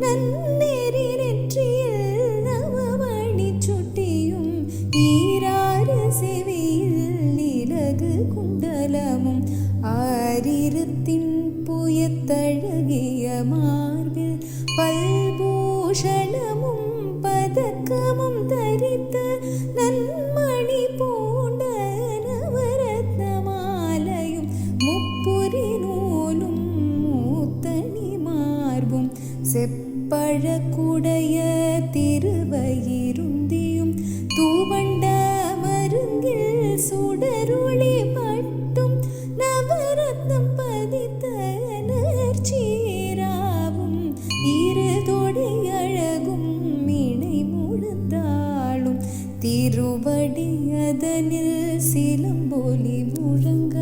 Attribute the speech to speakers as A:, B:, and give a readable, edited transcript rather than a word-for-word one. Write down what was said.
A: നന്നേരി നെற்றிയിൽ നവമണി ചുട്ടിയും ഈരാറ് സെവിയിൽ നിലക് കുണ്ടലമും ആരിരത്തിൻ പുയത്തഴകിയ marble പൽഭൂഷണമും പതക്കമും ധരിത്ത് Nanmani പൂണ്ട നവരത്നമാലയും മുപ്പുരി നൂലും മൂത്തണി മാർബും செப்பழக்குடைய திருவயிருந்தியும் தூவண்ட மருங்கில் சுடருளி பட்டும் நவரத்னம் பதித்த நற்சீராவும் இருதொடை அழகும் இணை முழந்தாளும் திருவடி அதனில் சிலம்பொலி முழங்க